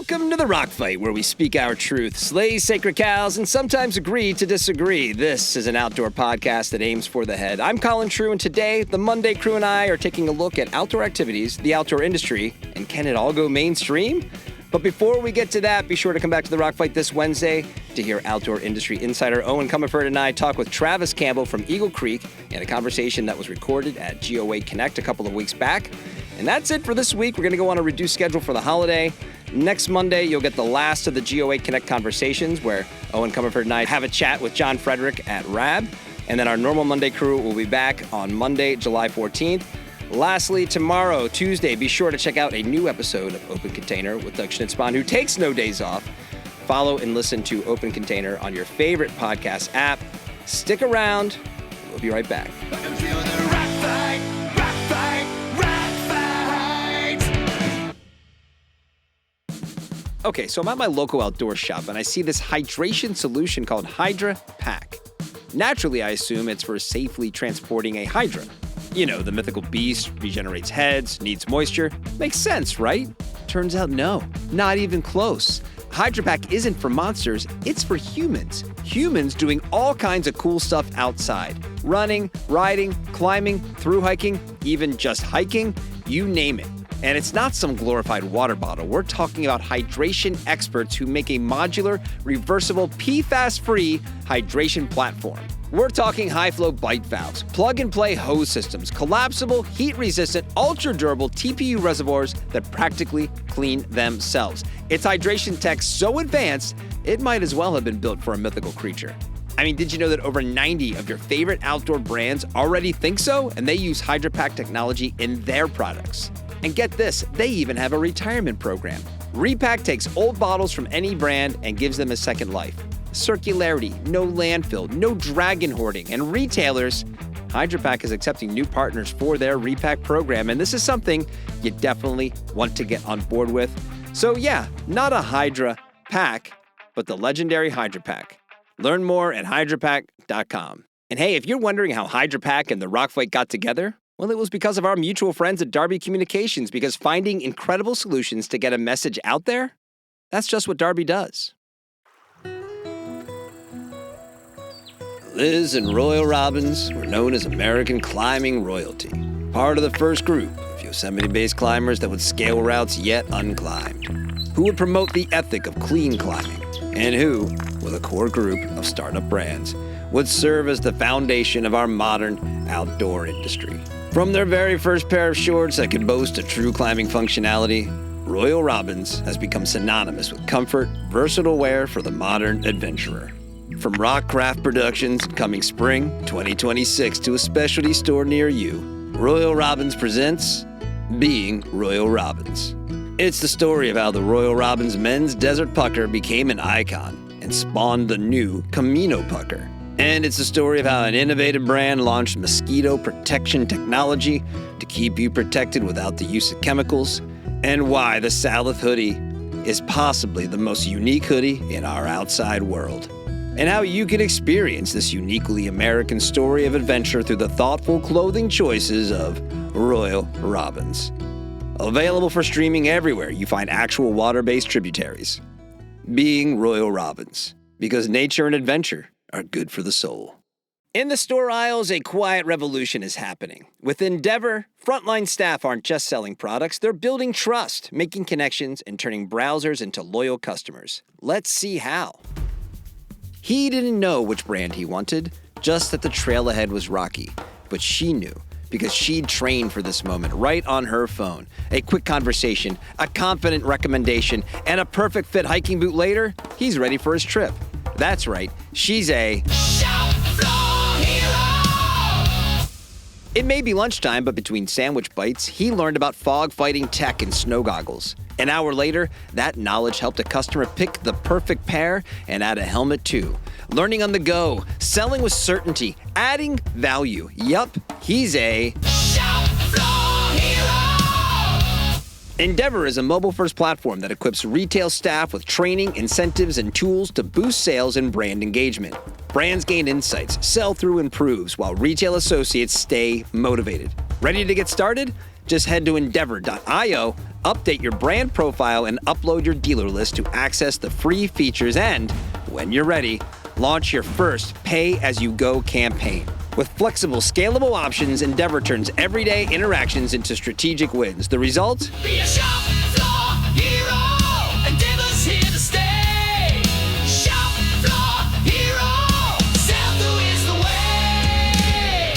Welcome to the Rock Fight, where we speak our truth, slay sacred cows, and sometimes agree to disagree. This is an outdoor podcast that aims for the head. I'm Colin True, and today, the Monday crew and I are taking a look at outdoor activities, the outdoor industry, and can it all go mainstream? But before we get to that, be sure to come back to the Rock Fight this Wednesday to hear outdoor industry insider Eoin Comerford and I talk with Travis Campbell from Eagle Creek in a conversation that was recorded at GOA Connect a couple of weeks back. And that's it for this week. We're going to go on a reduced schedule for the holiday. Next Monday, you'll get the last of the GOA Connect conversations where Eoin Comerford and I have a chat with John Frederick at RAB. And then our normal Monday crew will be back on Monday, July 14th. Lastly, tomorrow, Tuesday, be sure to check out a new episode of Open Container with Doug Schnitzbahn, who takes no days off. Follow and listen to Open Container on your favorite podcast app. Stick around. We'll be right back. Okay, so I'm at my local outdoor shop and I see this hydration solution called Hydra Pack. Naturally, I assume it's for safely transporting a Hydra. You know, the mythical beast regenerates heads, needs moisture. Makes sense, right? Turns out no, not even close. Hydra Pack isn't for monsters, it's for humans. Humans doing all kinds of cool stuff outside. Running, riding, climbing, through hiking, even just hiking, you name it. And it's not some glorified water bottle. We're talking about hydration experts who make a modular, reversible, PFAS-free hydration platform. We're talking high-flow bite valves, plug-and-play hose systems, collapsible, heat-resistant, ultra-durable TPU reservoirs that practically clean themselves. It's hydration tech so advanced, it might as well have been built for a mythical creature. I mean, did you know that over 90 of your favorite outdoor brands already think so? And they use Hydra Pack technology in their products. And get this, they even have a retirement program. Repack takes old bottles from any brand and gives them a second life. Circularity, no landfill, no dragon hoarding, and retailers, Hydra Pack is accepting new partners for their Repack program, and this is something you definitely want to get on board with. So yeah, not a Hydra Pack, but the legendary Hydra Pack. Learn more at hydrapack.com. And hey, if you're wondering how Hydra Pack and the Rock Fight got together, well, it was because of our mutual friends at Darby Communications, because finding incredible solutions to get a message out there, that's just what Darby does. Liz and Royal Robbins were known as American climbing royalty, part of the first group of Yosemite-based climbers that would scale routes yet unclimbed, who would promote the ethic of clean climbing, and who, with a core group of startup brands, would serve as the foundation of our modern outdoor industry. From their very first pair of shorts that could boast a true climbing functionality, Royal Robbins has become synonymous with comfort, versatile wear for the modern adventurer. From Rockcraft Productions coming spring 2026 to a specialty store near you, Royal Robbins presents Being Royal Robbins. It's the story of how the Royal Robbins men's desert pucker became an icon and spawned the new Camino pucker. And it's the story of how an innovative brand launched mosquito protection technology to keep you protected without the use of chemicals, and why the Salif hoodie is possibly the most unique hoodie in our outside world. And how you can experience this uniquely American story of adventure through the thoughtful clothing choices of Royal Robbins. Available for streaming everywhere you find actual water-based tributaries. Being Royal Robbins, because nature and adventure are good for the soul. In the store aisles, a quiet revolution is happening. With Endeavor, frontline staff aren't just selling products, they're building trust, making connections, and turning browsers into loyal customers. Let's see how. He didn't know which brand he wanted, just that the trail ahead was rocky. But she knew, because she'd trained for this moment right on her phone. A quick conversation, a confident recommendation, and a perfect fit hiking boot later, he's ready for his trip. That's right, she's a Shout Floor Hero! It may be lunchtime, but between sandwich bites, he learned about fog fighting tech and snow goggles. An hour later, that knowledge helped a customer pick the perfect pair and add a helmet too. Learning on the go, selling with certainty, adding value. Yup, he's a Shout Floor Hero! Endeavor is a mobile-first platform that equips retail staff with training, incentives, and tools to boost sales and brand engagement. Brands gain insights, sell-through improves, while retail associates stay motivated. Ready to get started? Just head to endeavor.io, update your brand profile, and upload your dealer list to access the free features and, when you're ready, launch your first pay-as-you-go campaign. With flexible, scalable options, Endeavor turns everyday interactions into strategic wins. The result? Be a shop floor hero. Endeavor's here to stay. Shop floor hero. Sell is the way.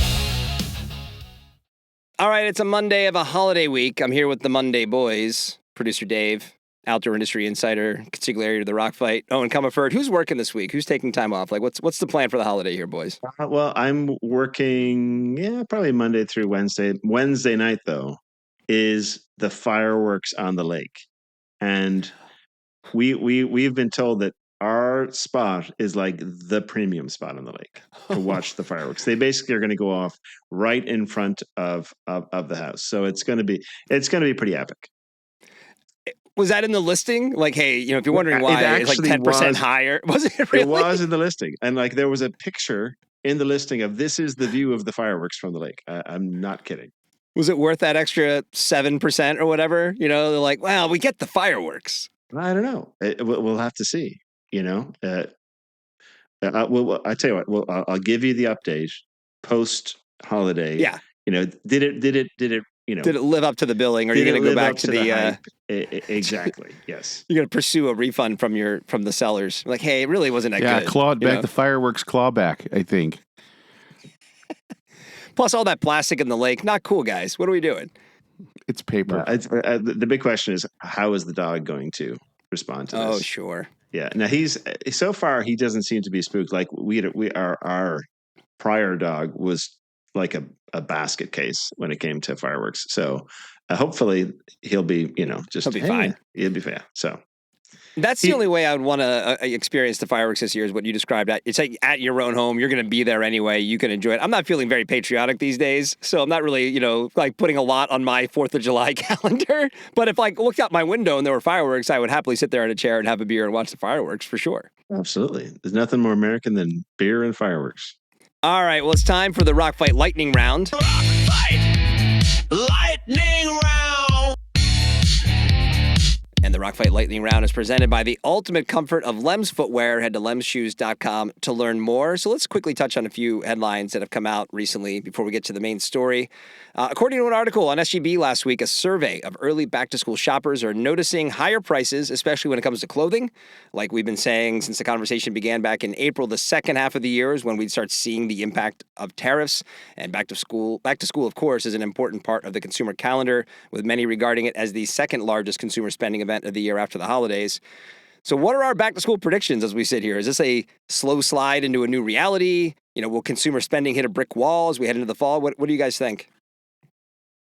All right, it's a Monday of a holiday week. I'm here with the Monday boys. Producer Dave, outdoor industry insider, consigliere to the Rock Fight. Eoin Comerford. Who's working this week? Who's taking time off? Like, what's the plan for the holiday here, boys? Well, I'm working, probably Monday through Wednesday. Wednesday night, though, is the fireworks on the lake. And we've been told that our spot is like the premium spot on the lake to watch the fireworks. They basically are going to go off right in front of the house. So it's going to be pretty epic. Was that in the listing? Like, hey, if you're wondering why it's like 10% higher. Was it really? It was in the listing. And like there was a picture in the listing of this is the view of the fireworks from the lake. I'm not kidding. Was it worth that extra 7% or whatever? They're like, well, we get the fireworks. I don't know. We'll have to see, I tell you what, I'll give you the update post holiday. Yeah. Did it, did it live up to the billing? Or are you going to go back to the exactly. Yes. You're going to pursue a refund from the sellers. Like, hey, it really wasn't that good. Yeah, clawed back the fireworks clawback, I think. Plus all that plastic in the lake. Not cool, guys. What are we doing? It's paper. The big question is, how is the dog going to respond to this? Oh, sure. Yeah. Now so far he doesn't seem to be spooked. Like our prior dog was like a basket case when it came to fireworks. So hopefully he'll be, he'll be fine. He'll be fine. So that's the only way I would want to experience the fireworks this year is what you described. It's like at your own home. You're going to be there anyway. You can enjoy it. I'm not feeling very patriotic these days, so I'm not really, like putting a lot on my 4th of July calendar. But if I looked out my window and there were fireworks, I would happily sit there in a chair and have a beer and watch the fireworks for sure. Absolutely. There's nothing more American than beer and fireworks. All right, well, it's time for the Rock Fight Lightning Round. Rock fight. Lightning round. And the Rock Fight Lightning Round is presented by the ultimate comfort of Lems footwear. Head to lemsshoes.com to learn more. So let's quickly touch on a few headlines that have come out recently before we get to the main story. According to an article on SGB last week, a survey of early back-to-school shoppers are noticing higher prices, especially when it comes to clothing. Like we've been saying since the conversation began back in April, the second half of the year is when we'd start seeing the impact of tariffs. And back to school, of course, is an important part of the consumer calendar, with many regarding it as the second largest consumer spending event of the year after the holidays. So what are our back-to-school predictions as we sit here? Is this a slow slide into a new reality? Will consumer spending hit a brick wall as we head into the fall? What do you guys think?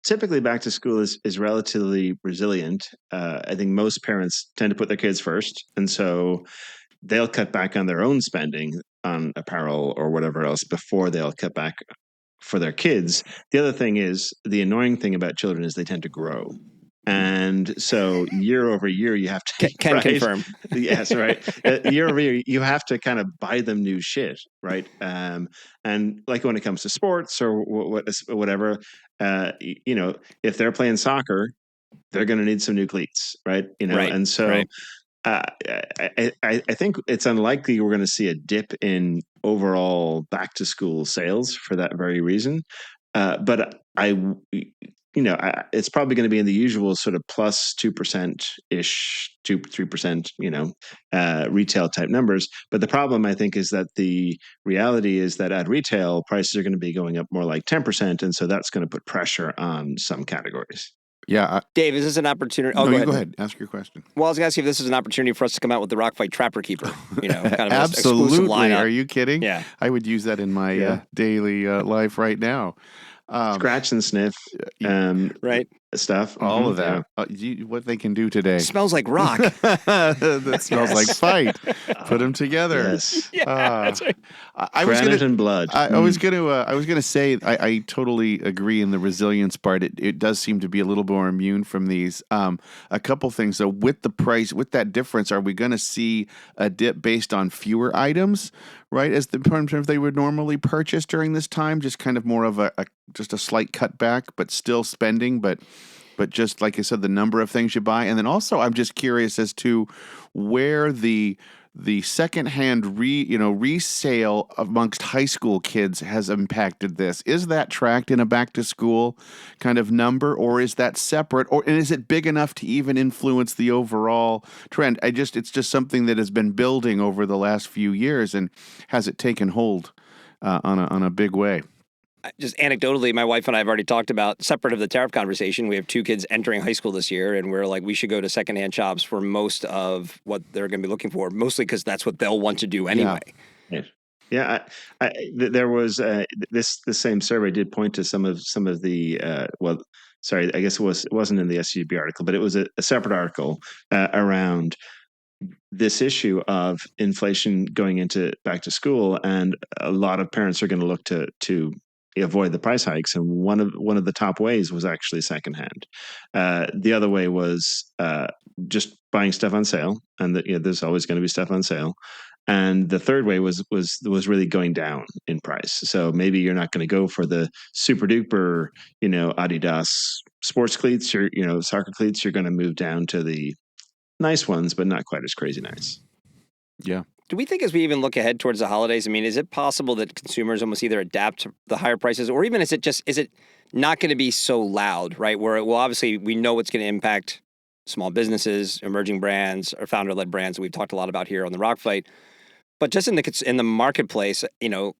Typically, back to school is relatively resilient. I think most parents tend to put their kids first. And so they'll cut back on their own spending on apparel or whatever else before they'll cut back for their kids. The other thing is, the annoying thing about children is they tend to grow. And so year over year, you have to can confirm. Yes, right. Year over year, you have to kind of buy them new shit, right? And like when it comes to sports or whatever, if they're playing soccer, they're going to need some new cleats, right? Right, and so right. I think it's unlikely we're going to see a dip in overall back to school sales for that very reason. But it's probably going to be in the usual sort of plus 2%-ish, 2-3%, retail type numbers. But the problem, I think, is that the reality is that at retail, prices are going to be going up more like 10%. And so that's going to put pressure on some categories. Yeah. Dave, is this an opportunity? No, go ahead. Ask your question. Well, I was going to ask you if this is an opportunity for us to come out with the Rock Fight Trapper Keeper. Kind of Absolutely. exclusive lineup. Are you kidding? Yeah. I would use that in my daily life right now. Scratch and sniff, right? Stuff, all of that. What they can do today. It smells like rock. That smells like fight. Put them together. Yes. That's right. Granite and blood. I was gonna say I totally agree in the resilience part. It does seem to be a little more immune from these. A couple things though, with the price, with that difference, are we going to see a dip based on fewer items, right? As the terms of they would normally purchase during this time, just kind of more of just a slight cutback, but still spending, but just like I said, the number of things you buy. And then also I'm just curious as to where the secondhand resale amongst high school kids has impacted this. Is that tracked in a back to school kind of number, or is that separate, and is it big enough to even influence the overall trend? It's just something that has been building over the last few years, and has it taken hold on a big way? Just anecdotally, my wife and I have already talked about, separate of the tariff conversation, we have 2 kids entering high school this year, and we're like, we should go to secondhand shops for most of what they're going to be looking for, mostly because that's what they'll want to do anyway. Yeah. There was this same survey did point to some of the I guess it wasn't in the SGB article, but it was a separate article around this issue of inflation going into back to school, and a lot of parents are going to look to avoid the price hikes, and one of the top ways was actually secondhand. The other way was just buying stuff on sale, and there's always going to be stuff on sale. And the third way was really going down in price. So maybe you're not going to go for the super duper, Adidas sports cleats, or soccer cleats. You're going to move down to the nice ones, but not quite as crazy nice. Yeah. Do we think as we even look ahead towards the holidays, I mean, is it possible that consumers almost either adapt to the higher prices, or even is it not going to be so loud, right? Where, obviously we know it's going to impact small businesses, emerging brands, or founder-led brands that we've talked a lot about here on the Rock Fight. But just in the marketplace, to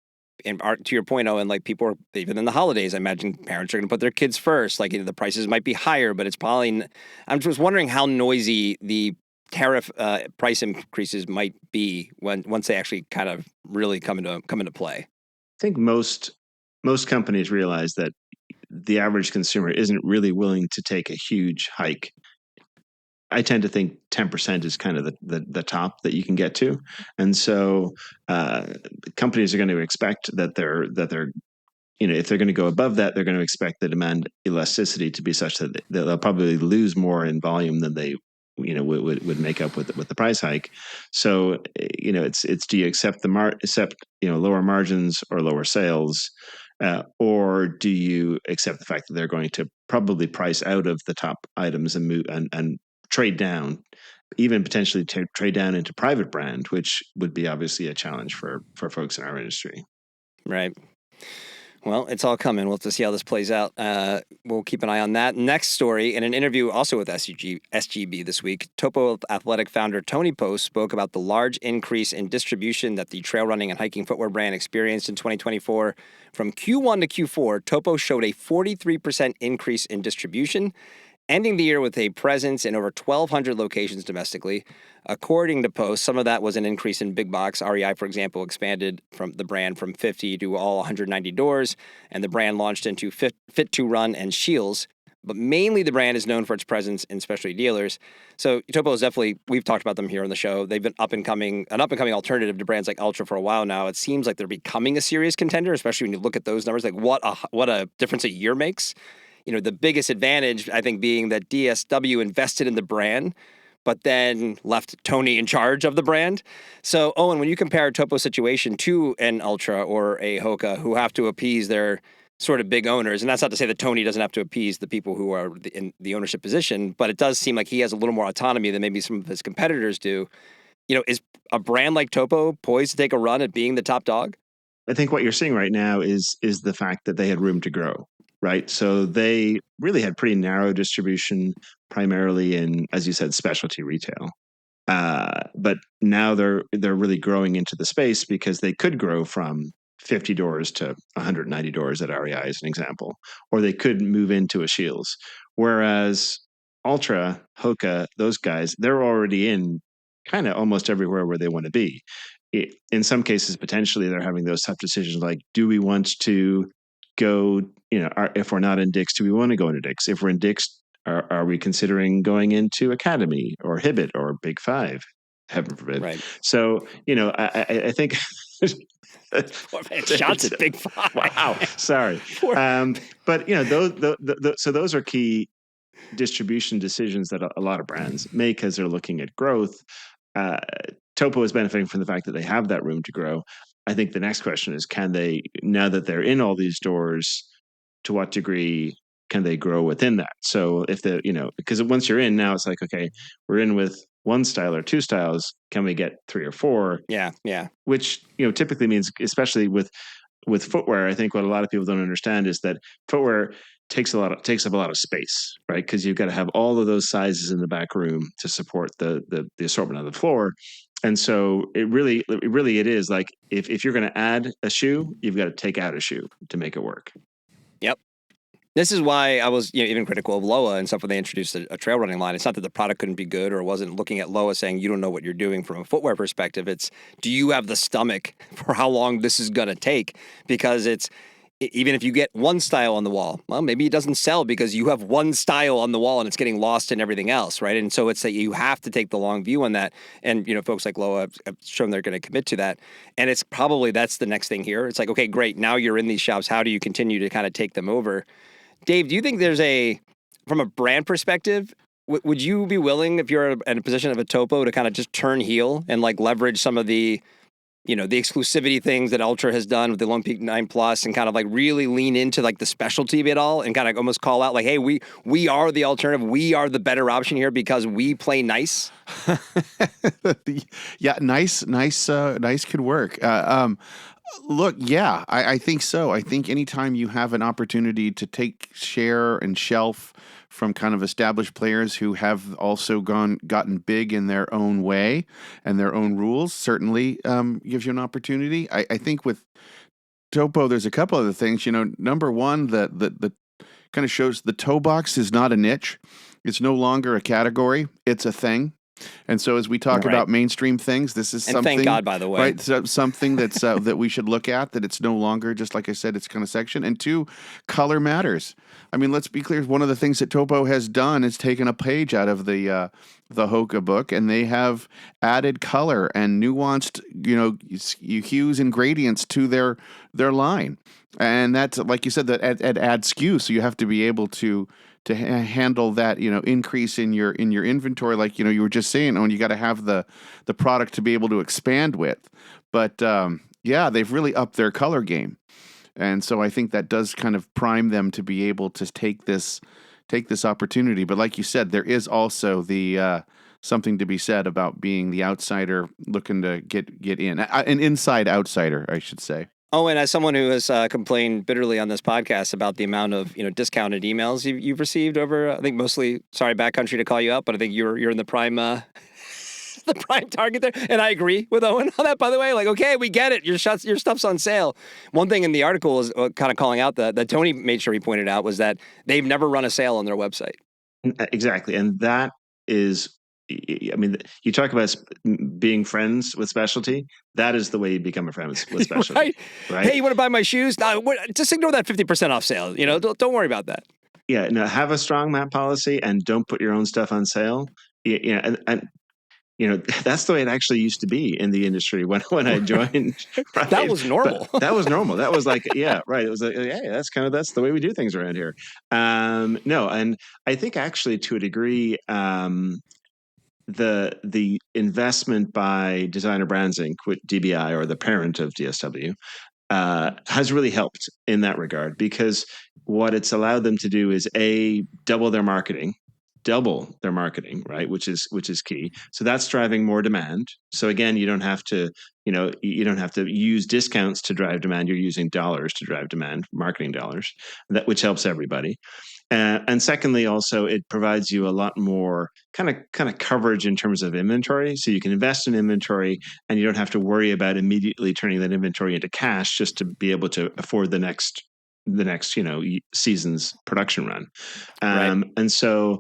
your point, Owen, like people are, even in the holidays, I imagine parents are going to put their kids first. Like, the prices might be higher, but it's probably, I'm just wondering how noisy the tariff price increases might be once they actually kind of really come into play. I think most companies realize that the average consumer isn't really willing to take a huge hike. I tend to think 10% is kind of the top that you can get to, and so companies are going to expect that they're if they're going to go above that, they're going to expect the demand elasticity to be such that they'll probably lose more in volume than they would make up with the price hike. So it's do you accept lower margins or lower sales, or do you accept the fact that they're going to probably price out of the top items and move and trade down, even potentially trade down into private brand, which would be obviously a challenge for folks in our industry. Right. Well, it's all coming. We'll have to see how this plays out. We'll keep an eye on that. Next story, in an interview also with SGB this week, Topo Athletic founder Tony Post spoke about the large increase in distribution that the trail running and hiking footwear brand experienced in 2024. From Q1 to Q4, Topo showed a 43% increase in distribution, ending the year with a presence in over 1,200 locations domestically. According to Post, some of that was an increase in big box. REI, for example, expanded from the brand from 50 to all 190 doors, and the brand launched into Fit to Run and Shields. But mainly the brand is known for its presence in specialty dealers. So Topo is definitely, we've talked about them here on the show. They've been an up-and-coming alternative to brands like Ultra for a while now. It seems like they're becoming a serious contender, especially when you look at those numbers. Like what a difference a year makes. The biggest advantage, I think, being that DSW invested in the brand, but then left Tony in charge of the brand. So, Owen, when you compare Topo's situation to an Ultra or a Hoka, who have to appease their sort of big owners, and that's not to say that Tony doesn't have to appease the people who are in the ownership position, but it does seem like he has a little more autonomy than maybe some of his competitors do. Is a brand like Topo poised to take a run at being the top dog? I think what you're seeing right now is the fact that they had room to grow. Right. So they really had pretty narrow distribution, primarily in, as you said, specialty retail. But now they're really growing into the space because they could grow from 50 doors to 190 doors at REI as an example, or they could move into a Shields. Whereas Ultra, Hoka, those guys, they're already in kind of almost everywhere where they want to be. In some cases, potentially, they're having those tough decisions like, do we want to go, if we're not in Dick's, do we want to go into Dick's? If we're in Dick's, are we considering going into Academy or Hibbett or Big Five? Heaven forbid. Right. So, I think shots at Big Five. Wow. Sorry. But those are key distribution decisions that a lot of brands make as they're looking at growth. Topo is benefiting from the fact that they have that room to grow. I think the next question is, can they, now that they're in all these doors, to what degree can they grow within that? So if the, because once you're in now, it's like, okay, we're in with one style or two styles. Can we get three or four? Yeah. Which, typically means, especially with footwear, I think what a lot of people don't understand is that footwear takes up a lot of space, right? Because you've got to have all of those sizes in the back room to support the assortment on the floor. And so it is like, if you're going to add a shoe, you've got to take out a shoe to make it work. Yep. This is why I was even critical of Loa and stuff when they introduced a trail running line. It's not that the product couldn't be good or wasn't looking at Loa saying you don't know what you're doing from a footwear perspective. It's, do you have the stomach for how long this is going to take? Because it's, even if you get one style on the wall, well, maybe it doesn't sell because you have one style on the wall and it's getting lost in everything else, right? And so it's that you have to take the long view on that. And, folks like Loa have shown they're going to commit to that. And it's probably, that's the next thing here. It's like, okay, great. Now you're in these shops. How do you continue to kind of take them over? Dave, do you think there's from a brand perspective, would you be willing, if you're in a position of a Topo, to kind of just turn heel and like leverage some of the, the exclusivity things that Ultra has done with the Olympic 9 Plus and kind of like really lean into like the specialty of it all and kind of almost call out like, hey, we are the alternative. We are the better option here because we play nice. Yeah, nice could work. Look, yeah, I think so. I think anytime you have an opportunity to take share and shelf from kind of established players who have also gotten big in their own way and their own rules, certainly gives you an opportunity. I think with Topo, there's a couple other things. Number one, the kind of shows the toe box is not a niche. It's no longer a category. It's a thing. And so as we talk about mainstream things, this is something. Thank God, by the way. Right, so something that's that we should look at, that it's no longer, just like I said, it's kind of section. And two, color matters. I mean, let's be clear. One of the things that Topo has done is taken a page out of the Hoka book, and they have added color and nuanced, hues and gradients to their line. And that's, like you said, that adds SKU. So you have to be able to handle that, increase in your inventory, like, you were just saying, when you got to have the product to be able to expand with. But yeah, they've really upped their color game. And so I think that does kind of prime them to be able to take this opportunity. But like you said, there is also the something to be said about being the outsider looking to get in, an inside outsider, I should say. Oh, and as someone who has complained bitterly on this podcast about the amount of discounted emails you've received over, I think mostly, sorry, backcountry to call you out, but I think you're in the prime the prime target there, and I agree with Owen on that. By the way, like, okay, we get it. Your stuff's on sale. One thing in the article is kind of calling out that Tony made sure he pointed out was that they've never run a sale on their website. Exactly, and that is. I mean, you talk about being friends with specialty. That is the way you become a friend with specialty. Right? Hey, you want to buy my shoes? No, just ignore that 50% off sale. Don't worry about that. Yeah, no, have a strong map policy and don't put your own stuff on sale. And that's the way it actually used to be in the industry when I joined. Right? That was normal. That was normal. That was like, yeah, right. It was like, yeah, that's the way we do things around here. No, and I think actually to a degree, the investment by Designer Brands Inc., with DBI, or the parent of DSW, has really helped in that regard, because what it's allowed them to do is double their marketing, right? Which is key. So that's driving more demand. So again, you don't have to use discounts to drive demand. You're using dollars to drive demand, marketing dollars, which helps everybody. And secondly, also, it provides you a lot more kind of coverage in terms of inventory. So you can invest in inventory, and you don't have to worry about immediately turning that inventory into cash just to be able to afford the next season's production run. Right. And so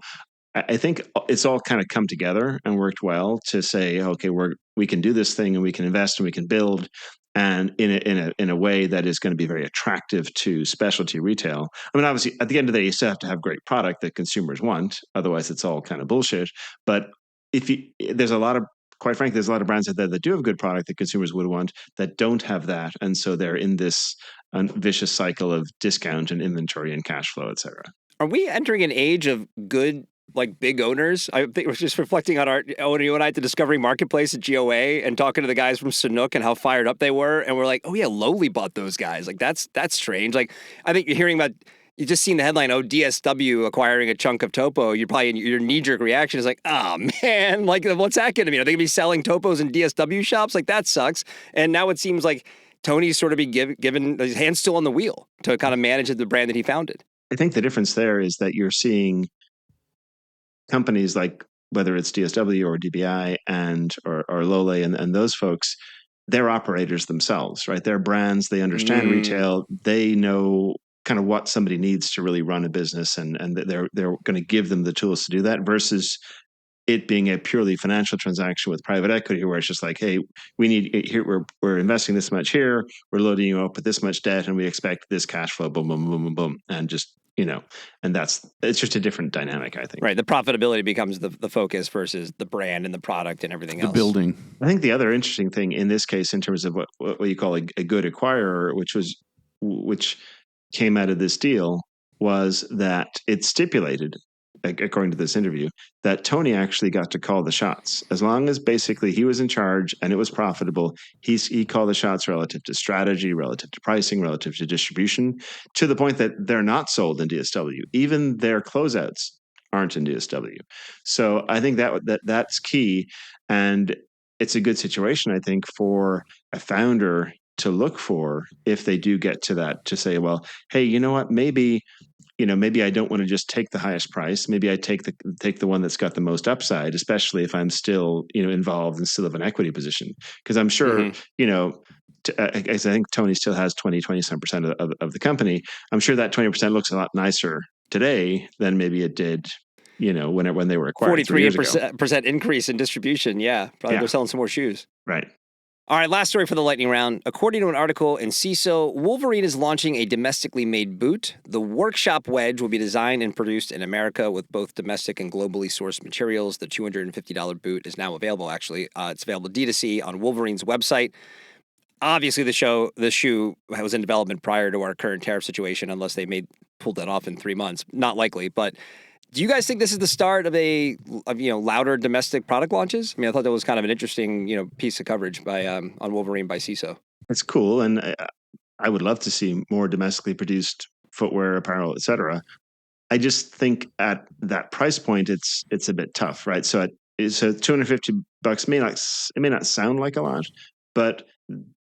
I think it's all kind of come together and worked well to say, okay, we can do this thing, and we can invest, and we can build, and in a way that is going to be very attractive to specialty retail. I mean, obviously, at the end of the day, you still have to have great product that consumers want. Otherwise, it's all kind of bullshit. But quite frankly, there's a lot of brands out there that do have good product that consumers would want that don't have that, and so they're in this vicious cycle of discount and inventory and cash flow, et cetera. Are we entering an age of good like big owners. I think it was just reflecting on you and I at the Discovery Marketplace at GOA and talking to the guys from Sanook and how fired up they were. And we're like, oh yeah, Lowly bought those guys. Like that's strange. Like I think you're hearing about, you just seen the headline, oh, DSW acquiring a chunk of Topo. You're probably, your knee-jerk reaction is like, oh man, like what's that going to mean? Are they going to be selling Topos in DSW shops? Like that sucks. And now it seems like Tony's sort of be given his hands still on the wheel to kind of manage the brand that he founded. I think the difference there is that you're seeing companies like, whether it's DSW or DBI or Lole and those folks, they're operators themselves, right? They're brands, they understand retail, they know kind of what somebody needs to really run a business, and they're going to give them the tools to do that, versus it being a purely financial transaction with private equity, where it's just like, hey, we need here, we're investing this much here, we're loading you up with this much debt, and we expect this cash flow, boom, boom, boom, boom, boom, and just, and it's just a different dynamic, I think. Right. The profitability becomes the focus versus the brand and the product and everything else. The building. I think the other interesting thing in this case, in terms of what you call a good acquirer, which came out of this deal, was that it stipulated, according to this interview, that Tony actually got to call the shots. As long as basically he was in charge and it was profitable, he called the shots relative to strategy, relative to pricing, relative to distribution, to the point that they're not sold in DSW. Even their closeouts aren't in DSW. So I think that's key. And it's a good situation, I think, for a founder to look for if they do get to that, to say, well, hey, you know what, maybe I don't want to just take the highest price. Maybe I take the one that's got the most upside, especially if I'm still, involved and still have an equity position. Because I'm sure, I think Tony still has 27% of the company. I'm sure that 20% looks a lot nicer today than maybe it did, when they were acquired. 43% increase in distribution. Yeah. Probably they're selling some more shoes. Right. All right, last story for the lightning round. According to an article in CISO, Wolverine is launching a domestically made boot. The workshop wedge will be designed and produced in America with both domestic and globally sourced materials. The $250 boot is now available, actually. It's available D2C on Wolverine's website. Obviously, the shoe was in development prior to our current tariff situation, unless they pulled that off in 3 months. Not likely, but do you guys think this is the start of louder domestic product launches? I mean, I thought that was kind of an interesting, piece of coverage by on Wolverine by CISO. It's cool, and I would love to see more domestically produced footwear, apparel, etc. I just think at that price point, it's a bit tough, right? So $250 may not sound like a lot, but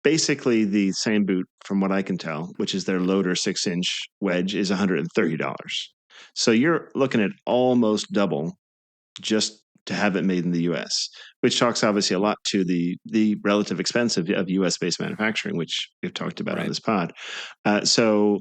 basically the same boot, from what I can tell, which is their Loader 6-inch wedge, is $130. So you're looking at almost double just to have it made in the U.S., which talks obviously a lot to the relative expense of U.S.-based manufacturing, which we've talked about on this pod. So,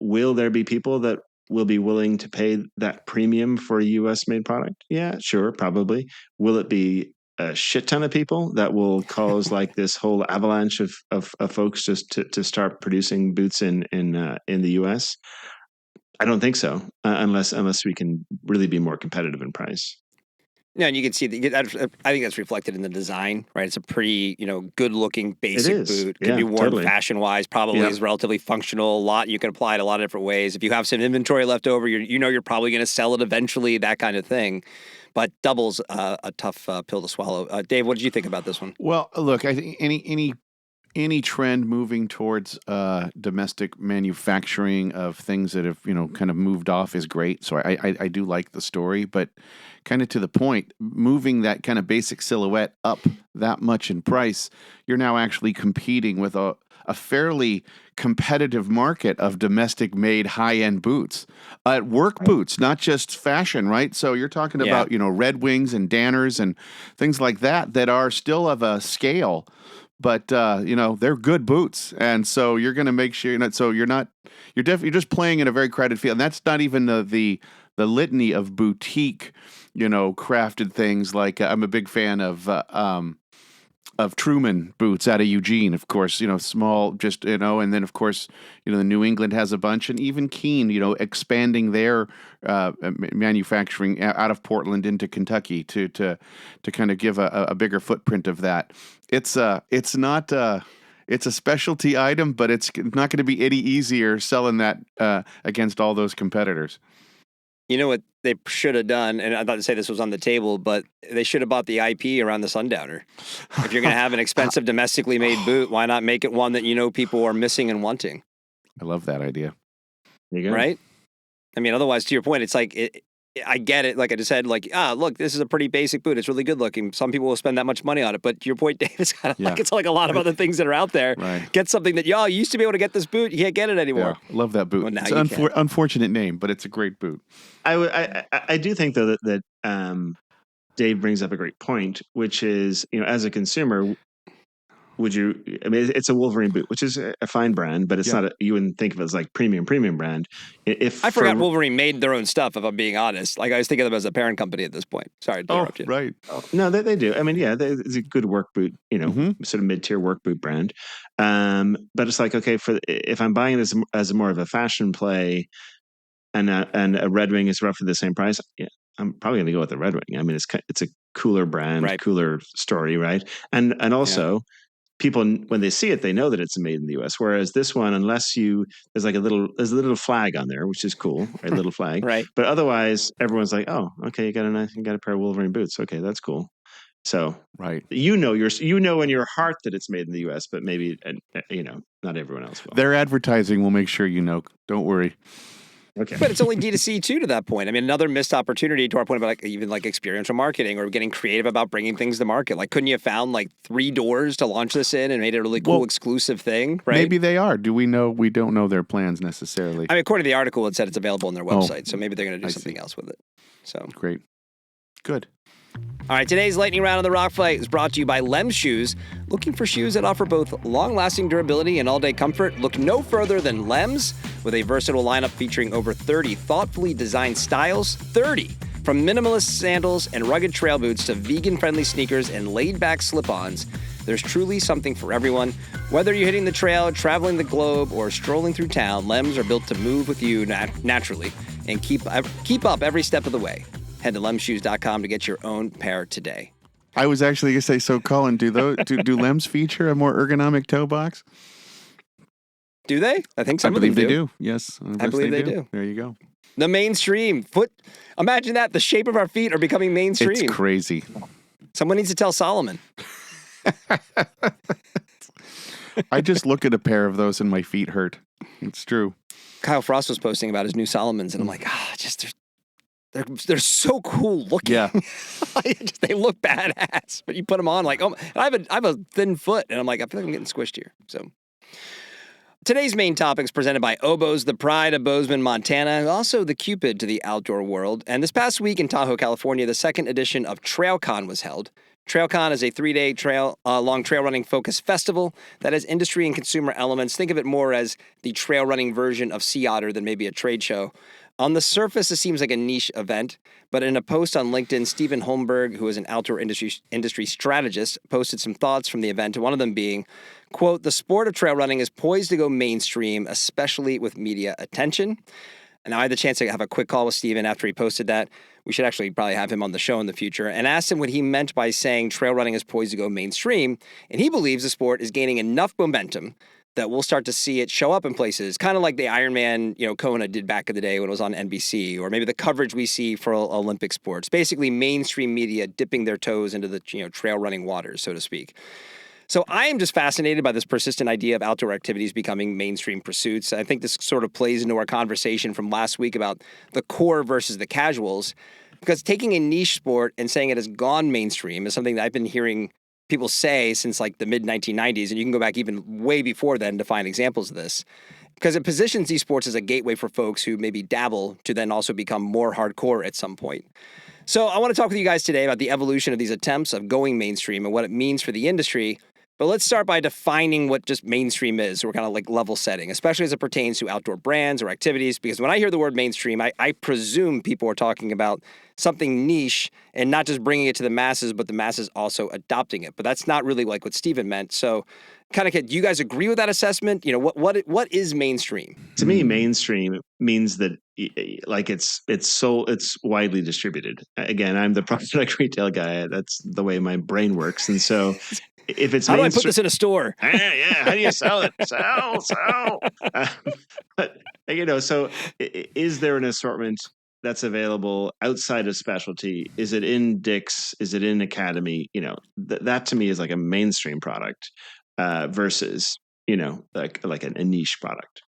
will there be people that will be willing to pay that premium for a U.S.-made product? Yeah, sure, probably. Will it be a shit ton of people that will cause like this whole avalanche of folks just to start producing boots in the U.S.? I don't think so, unless we can really be more competitive in price. Yeah, and you can see that. I think that's reflected in the design, right? It's a pretty, good-looking basic boot. Can be worn fashion-wise. Probably is relatively functional. A lot you can apply it a lot of different ways. If you have some inventory left over, you're probably going to sell it eventually. That kind of thing. But double's a tough pill to swallow. Dave, what did you think about this one? Well, look, I think any trend moving towards domestic manufacturing of things that have, kind of moved off is great. So I do like the story, but kind of to the point, moving that kind of basic silhouette up that much in price, you're now actually competing with a fairly competitive market of domestic made high-end boots, work boots, not just fashion, right? So you're talking about, Red Wings and Danners and things like that are still of a scale. But they're good boots, and so you're going to make sure you're just playing in a very crowded field. And that's not even the litany of boutique, crafted things. Like I'm a big fan of Truman boots out of Eugene, of course. Small, just and then of course the New England has a bunch, and even Keene, expanding their manufacturing out of Portland into Kentucky to kind of give a bigger footprint of that. It's not it's a specialty item, but it's not going to be any easier selling that against all those competitors. You know what they should have done, and I thought to say this was on the table, but they should have bought the IP around the Sundowner. If you're going to have an expensive domestically made boot, why not make it one that you know people are missing and wanting? I love that idea. There you go. Right? I mean, otherwise, to your point, it's like, I get it. Like I just said, like, look, this is a pretty basic boot. It's really good looking. Some people will spend that much money on it. But to your point, Dave, it's kind of like, it's like a lot of other things that are out there. Right. Get something that, you used to be able to get this boot. You can't get it anymore. Yeah, love that boot. Well, now It's you an can. unfortunate name, but it's a great boot. I do think though that Dave brings up a great point, which is, as a consumer, would you? I mean, it's a Wolverine boot, which is a fine brand, but it's not. You wouldn't think of it as like premium brand. If I forgot Wolverine made their own stuff, if I'm being honest. Like, I was thinking of them as a parent company at this point. Sorry to interrupt you. Right. No, they do. I mean, it's a good work boot, sort of mid-tier work boot brand. But it's like, okay, if I'm buying this as more of a fashion play, and a Red Wing is roughly the same price, I'm probably going to go with the Red Wing. I mean, it's a cooler brand, Right. cooler story, right? And also. People, when they see it, they know that it's made in the U.S. Whereas this one, unless there's a little flag on there, which is cool, right? Little flag, Right. But otherwise, everyone's like, oh, okay, you got a pair of Wolverine boots. Okay, that's cool. So, right, in your heart that it's made in the U.S., but maybe not everyone else will. Their advertising will make sure you know. Don't worry. Okay. But it's only D2C too to that point. I mean, another missed opportunity to our point about even experiential marketing or getting creative about bringing things to market. Like, couldn't you have found 3 doors to launch this in and made it a really cool exclusive thing, right? Maybe they are. Do we know? We don't know their plans necessarily. I mean, according to the article, it said it's available on their website. So maybe they're going to do something else with it. So great. Good. All right, today's lightning round of the Rock Fight is brought to you by Lem's Shoes. Looking for shoes that offer both long-lasting durability and all-day comfort? Look no further than Lem's, with a versatile lineup featuring over 30 thoughtfully designed styles. 30! From minimalist sandals and rugged trail boots to vegan-friendly sneakers and laid-back slip-ons, there's truly something for everyone. Whether you're hitting the trail, traveling the globe, or strolling through town, Lem's are built to move with you naturally and keep up every step of the way. Head to lemshoes.com to get your own pair today. I was actually going to say, so Colin, do Lems feature a more ergonomic toe box? Do they? I think some I believe of them they do. Yes. I believe they do. There you go. The mainstream. Imagine that. The shape of our feet are becoming mainstream. It's crazy. Someone needs to tell Solomon. I just look at a pair of those and my feet hurt. It's true. Kyle Frost was posting about his new Solomons, and I'm like, they're so cool looking. Yeah. They look badass, but you put them on and I have a thin foot, and I'm like, I feel like I'm getting squished here. So today's main topic is presented by Oboz, the pride of Bozeman, Montana, and also the Cupid to the outdoor world. And this past week in Tahoe, California, the second edition of TrailCon was held. TrailCon is a 3-day long trail running focused festival that has industry and consumer elements. Think of it more as the trail running version of Sea Otter than maybe a trade show. On the surface, it seems like a niche event, but in a post on LinkedIn, Stephen Holmberg, who is an outdoor industry strategist, posted some thoughts from the event, one of them being, quote, "The sport of trail running is poised to go mainstream, especially with media attention." And I had the chance to have a quick call with Stephen after he posted that. We should actually probably have him on the show in the future, and asked him what he meant by saying trail running is poised to go mainstream. And he believes the sport is gaining enough momentum that we'll start to see it show up in places, kind of like the Ironman, Kona did back in the day when it was on NBC, or maybe the coverage we see for Olympic sports. Basically, mainstream media dipping their toes into the trail running waters, so to speak. So I am just fascinated by this persistent idea of outdoor activities becoming mainstream pursuits. I think this sort of plays into our conversation from last week about the core versus the casuals, because taking a niche sport and saying it has gone mainstream is something that I've been hearing people say since the mid-1990s, and you can go back even way before then to find examples of this, because it positions these sports as a gateway for folks who maybe dabble to then also become more hardcore at some point. So I want to talk with you guys today about the evolution of these attempts of going mainstream and what it means for the industry. But let's start by defining what just mainstream is. So we're kind of level setting, especially as it pertains to outdoor brands or activities, because when I hear the word mainstream, I presume people are talking about something niche and not just bringing it to the masses, but the masses also adopting it. But that's not really what Stephen meant. So do you guys agree with that assessment? What is mainstream? To me, mainstream means that it's widely distributed. Again, I'm the product retail guy. That's the way my brain works. And so if it's how do I put this in a store? Yeah. How do you sell it? Sell. But so is there an assortment that's available outside of specialty? Is it in Dick's? Is it in Academy? That to me is like a mainstream product versus like a niche product.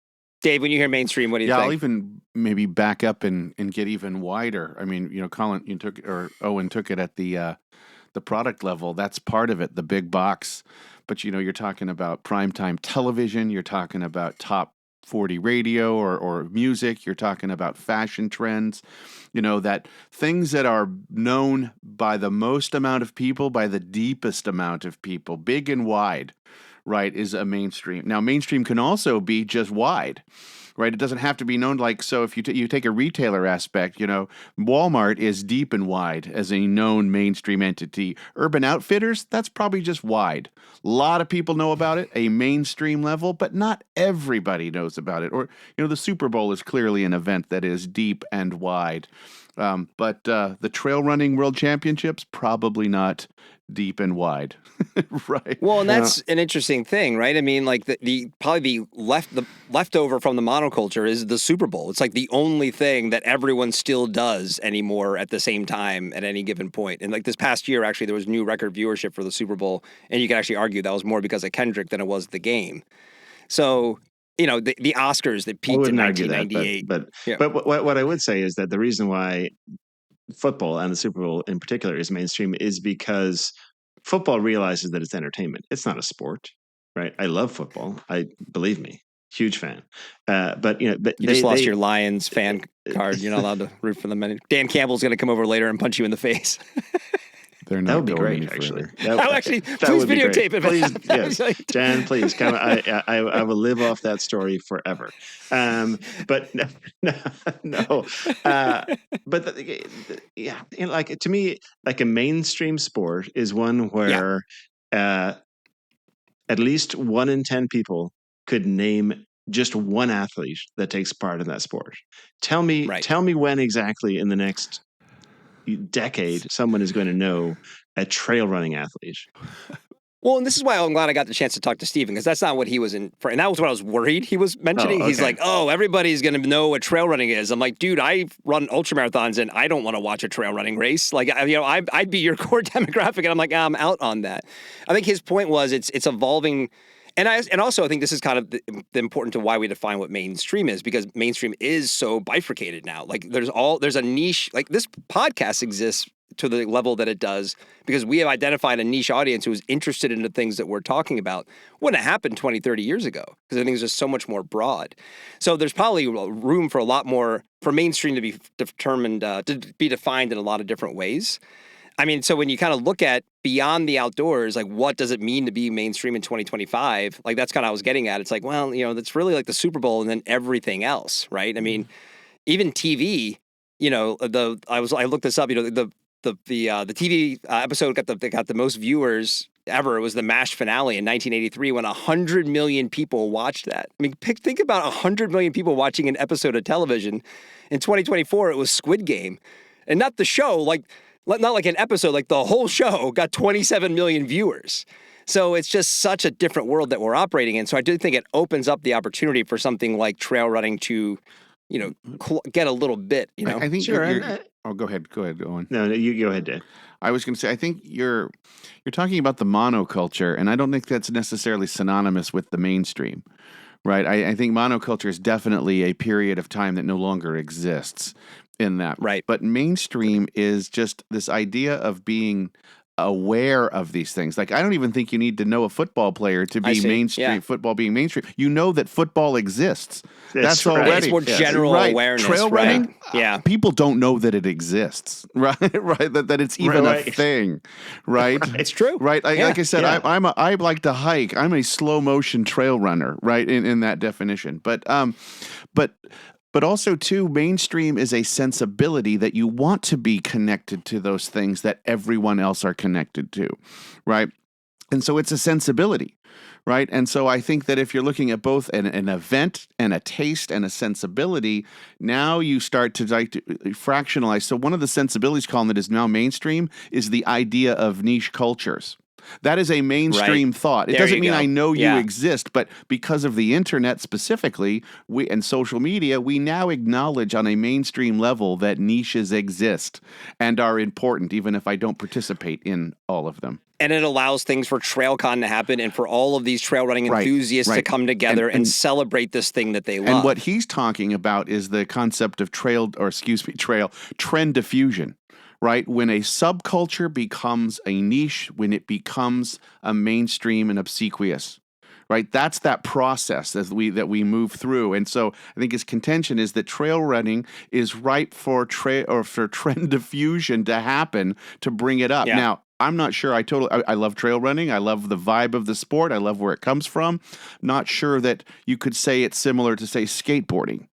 Dave, when you hear mainstream, what do you Yeah, think? I'll even maybe back up and get even wider. I mean, Colin, Owen took it at the product level. That's part of it, the big box. But you're talking about primetime television. You're talking about top 40 radio or music. You're talking about fashion trends. That things that are known by the most amount of people, by the deepest amount of people, big and wide, right, is a mainstream. Now, mainstream can also be just wide, right? It doesn't have to be known. Like, so if you take a retailer aspect, Walmart is deep and wide as a known mainstream entity. Urban Outfitters, that's probably just wide. A lot of people know about it, a mainstream level, but not everybody knows about it. Or, the Super Bowl is clearly an event that is deep and wide. But the trail running world championships, probably not deep and wide. Right. Well, and that's an interesting thing, right? I mean, like the leftover from the monoculture is the Super Bowl. It's like the only thing that everyone still does anymore at the same time at any given point. And like this past year, actually, there was new record viewership for the Super Bowl, and you could actually argue that was more because of Kendrick than it was the game. So, the Oscars that peaked in 1998. But what I would say is that the reason why football and the Super Bowl in particular is mainstream is because football realizes that it's entertainment. It's not a sport, right? I love football. Believe me, huge fan. But you just lost your Lions fan card. You're not allowed to root for them. Dan Campbell's going to come over later and punch you in the face. They're not that would be going great, actually. Please videotape it. Please, yes. Jan, please come. I will live off that story forever. But no. But to me, like a mainstream sport is one where at least 1 in 10 people could name just one athlete that takes part in that sport. Tell me when exactly in the next decade someone is going to know a trail running athlete. Well, and this is why I'm glad I got the chance to talk to Steven, because that's not what he was in for. And that was what I was worried he was mentioning. He's like, everybody's going to know what trail running is. I'm like, dude, I run ultramarathons and I don't want to watch a trail running race. Like, I'd be your core demographic. And I'm like, I'm out on that. I think his point was it's evolving. And also I think this is kind of the important to why we define what mainstream is, because mainstream is so bifurcated now. Like there's a niche, like this podcast exists to the level that it does because we have identified a niche audience who is interested in the things that we're talking about. Wouldn't have happened 20, 30 years ago because I think it's just so much more broad. So there's probably room for a lot more for mainstream to be determined, to be defined in a lot of different ways. I mean, so when you kind of look at beyond the outdoors, like what does it mean to be mainstream in 2025? Like that's kind of what I was getting at. It's like, well, that's really like the Super Bowl and then everything else, right? I mean, even TV, I looked this up, the TV episode got the most viewers ever. It was the MASH finale in 1983 when 100 million people watched that. I mean, think about 100 million people watching an episode of television. In 2024, it was Squid Game, and not the show, not like an episode, like the whole show got 27 million viewers. So it's just such a different world that we're operating in. So I do think it opens up the opportunity for something like trail running to, get a little bit, I think sure. Go ahead, Owen. No, you go ahead, Dave. I was going to say, I think you're talking about the monoculture, and I don't think that's necessarily synonymous with the mainstream, right? I think monoculture is definitely a period of time that no longer exists in that. Right. But mainstream is just this idea of being aware of these things. Like, I don't even think you need to know a football player to be mainstream, football being mainstream. You know that football exists. That's right. already. It's more general awareness. Trail running, people don't know that it exists, right? That it's even a thing, right? It's true. Right? Like I said, I like to hike. I'm a slow motion trail runner, right? In that definition. But also, too, mainstream is a sensibility that you want to be connected to those things that everyone else are connected to, right? And so it's a sensibility, right? And so I think that if you're looking at both an event and a taste and a sensibility, now you start to fractionalize. So one of the sensibilities, Colin, that is now mainstream is the idea of niche cultures. That is a mainstream thought. It There doesn't you mean go. I know you Yeah. exist, but because of the internet specifically, and social media, we now acknowledge on a mainstream level that niches exist and are important, even if I don't participate in all of them. And it allows things for TrailCon to happen and for all of these trail running Right, enthusiasts to right. come together and And- celebrate this thing that they love. And what he's talking about is the concept of trend diffusion, right? When a subculture becomes a niche, when it becomes a mainstream and obsequious, right? That's that process that we move through. And so I think his contention is that trail running is ripe for trend diffusion to happen to bring it up. Yeah. Now, I'm not sure. I love trail running. I love the vibe of the sport. I love where it comes from. Not sure that you could say it's similar to, say, skateboarding.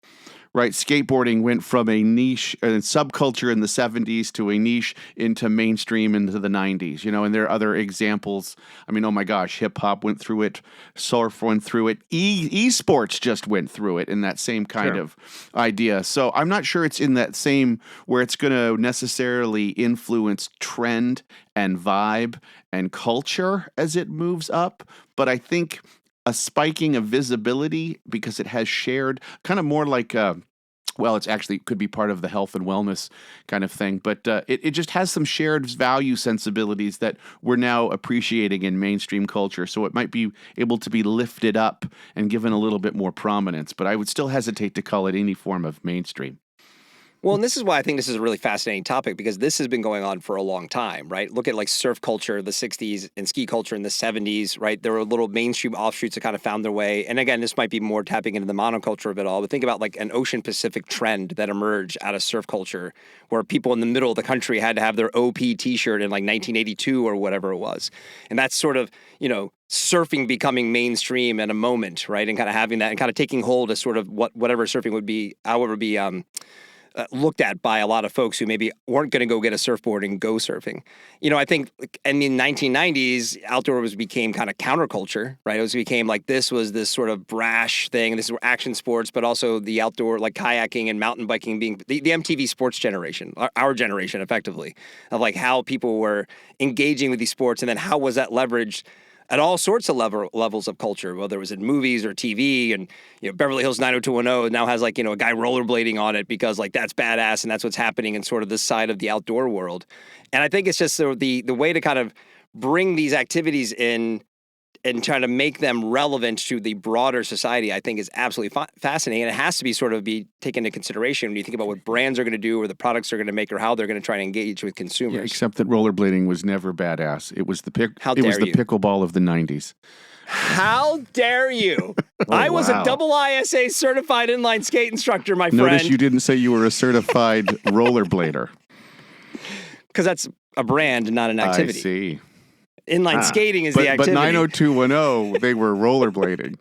Right, skateboarding went from a niche and subculture in the 70s to a niche into mainstream into the 90s, and there are other examples. I mean, oh my gosh, hip hop went through it, surf went through it, esports just went through it in that same kind of idea. So I'm not sure it's in that same where it's going to necessarily influence trend and vibe and culture as it moves up, but I think a spiking of visibility because it has shared kind of more like it's actually could be part of the health and wellness kind of thing, but it just has some shared value sensibilities that we're now appreciating in mainstream culture. So it might be able to be lifted up and given a little bit more prominence, but I would still hesitate to call it any form of mainstream. Well, and this is why I think this is a really fascinating topic, because this has been going on for a long time, right? Look at like surf culture, the 60s, and ski culture in the 70s, right? There were little mainstream offshoots that kind of found their way. And again, this might be more tapping into the monoculture of it all, but think about like an Ocean Pacific trend that emerged out of surf culture, where people in the middle of the country had to have their OP t-shirt in like 1982 or whatever it was. And that's sort of, surfing becoming mainstream at a moment, right? And kind of having that and kind of taking hold as sort of whatever surfing would be, however, be looked at by a lot of folks who maybe weren't going to go get a surfboard and go surfing. I think in the 1990s, outdoor became kind of counterculture, right? It became like this was this sort of brash thing. This is action sports, but also the outdoor, like kayaking and mountain biking being the MTV sports generation, our generation, effectively, of like how people were engaging with these sports, and then how was that leveraged at all sorts of levels of culture, whether it was in movies or TV. And Beverly Hills 90210 now has like a guy rollerblading on it because like that's badass and that's what's happening in sort of this side of the outdoor world. And I think it's just the way to kind of bring these activities in and trying to make them relevant to the broader society, I think is absolutely fascinating. And it has to be sort of be taken into consideration when you think about what brands are going to do or the products they're going to make or how they're going to try to engage with consumers. Yeah, except that rollerblading was never badass. It was the pickleball of the 90s. How dare you? I was a double ISA certified inline skate instructor, my friend. Notice you didn't say you were a certified rollerblader. Because that's a brand, not an activity. I see. Inline skating is the activity. But 90210, they were rollerblading.